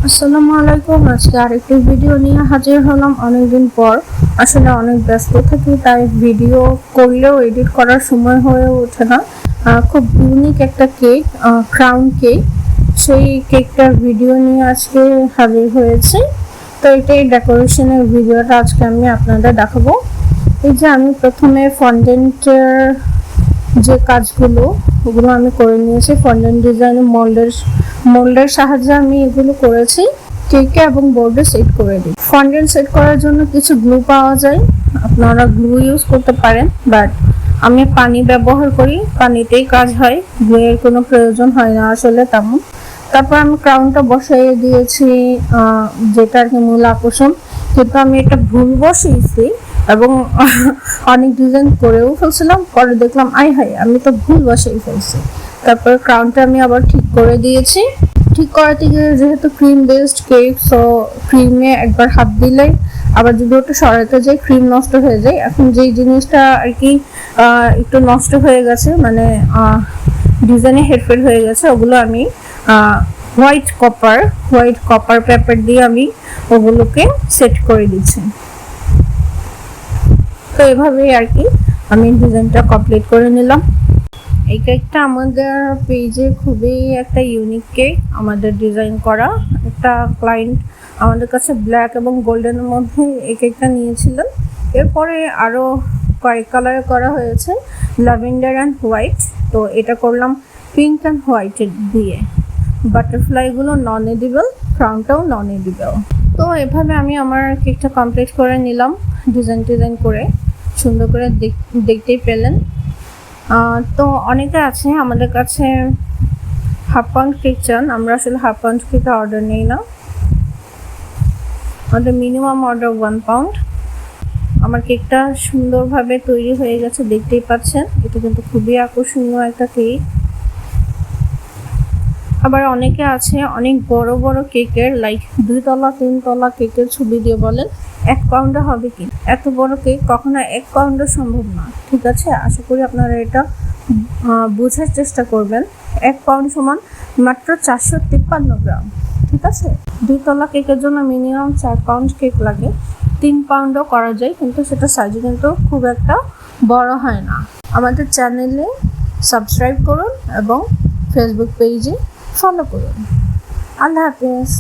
আসসালামু আলাইকুম। আজকে আরেকটি ভিডিও নিয়ে হাজির হলাম অনেকদিন পর। আসলে অনেক ব্যস্ত থাকি, তাই ভিডিও করলেও এডিট করার সময় হয়ে ওঠে না। খুব ইউনিক একটা কেক, ক্রাউন কেক, সেই কেকটার ভিডিও নিয়ে আজকে হাজির হয়েছে। তো এটাই ডেকোরেশনের ভিডিওটা আজকে আমি আপনাদের দেখাবো। এই যে আমি প্রথমে ফন্ডেন্টের যে কাজগুলো ওগুলো আমি করে নিয়েছি। ফন্ডেন্ট ডিজাইন মোল্ডের সাহায্যে আমি এগুলো করেছি। কেকে এবং বোর্ডে সেট করে দিই। ফন্ডেন্ট সেট করার জন্য কিছু গ্লু পাওয়া যায়, আপনারা গ্লু ইউজ করতে পারেন, বাট আমি পানি ব্যবহার করি, পানিতেই কাজ হয়, গ্লু এর কোনো প্রয়োজন হয় না আসলে তেমন। তারপর আমি ক্রাউনটা বসাইয়ে দিয়েছি, যেটা আর কি মূল আকর্ষণ। কিন্তু আমি এটা ভুল বসিয়েছি এবং অনেক ডিজাইন করেও ফেলছিলাম, পরে দেখলাম আই হাই আমি তো ভুল বসিয়ে ফেলছি। তারপরে ক্রাউনটা আমি আবার ঠিক করে দিয়েছি। ঠিক করাতে গিয়ে যেহেতু ক্রিম বেসড কেক, সো ক্রিমে একবার হাত দিলেই আবার যদি ওটা সরাতে যায় ক্রিম নষ্ট হয়ে যায়। এখন যেই জিনিসটা আর কি একটু নষ্ট হয়ে গেছে, মানে ডিজাইনে হেরফের হয়ে গেছে, ওগুলো আমি হোয়াইট কপার পেপার দিয়ে আমি ওগুলোকে সেট করে দিচ্ছি। তো এভাবেই আর কি আমি ডিজাইনটা কমপ্লিট করে নিলাম। এই কেকটা আমাদের পেজে খুবই একটা ইউনিক কেক, আমাদের ডিজাইন করা। একটা ক্লায়েন্ট আমাদের কাছে ব্ল্যাক এবং গোল্ডেনের মধ্যে এই কেকটা নিয়েছিলেন। এরপরে আরও কয়েক কালারে করা হয়েছে, ল্যাভেন্ডার অ্যান্ড হোয়াইট। তো এটা করলাম পিঙ্ক অ্যান্ড হোয়াইটের দিয়ে। বাটারফ্লাইগুলো নন এডিবল, ক্রাউনটাও নন এডিবল। তো এভাবে আমি আমার কেকটা কমপ্লিট করে নিলাম, ডিজাইন করে সুন্দর করে দেখতেই পেলেন। তো অনেকে আছে আমাদের কাছে হাফ পাউন্ড কেক চান, আমরা আসলে হাফ পাউন্ড কেকের অর্ডার নেই না, আমাদের মিনিমাম অর্ডার 1 পাউন্ড। আমার কেকটা সুন্দরভাবে তৈরি হয়ে গেছে, দেখতেই পাচ্ছেন। এটা কিন্তু খুবই আকর্ষণীয় একটা কেক। আবার অনেকে আছে অনেক বড় বড় কেকের, লাইক 2 তলা 3 তলা কেকের ছবি দিয়ে বলেন 1 পাউন্ডে হবে কি। এত বড় কেক কখনো 1 পাউন্ডে সম্ভব না, ঠিক আছে? আশা করি আপনারা এটা বোঝার চেষ্টা করবেন। 1 পাউন্ড সমান মাত্র 453 গ্রাম, ঠিক আছে? 2 তলা কেকের জন্য মিনিমাম 4 পাউন্ড কেক লাগে। 3 পাউন্ডও করা যায়, কিন্তু সেটা সাইজে কিন্তু খুব একটা বড় হয় না। আমাদের চ্যানেলে সাবস্ক্রাইব করুন এবং ফেসবুক পেজে ফলো করুন। আল্লাহ হাফেজ।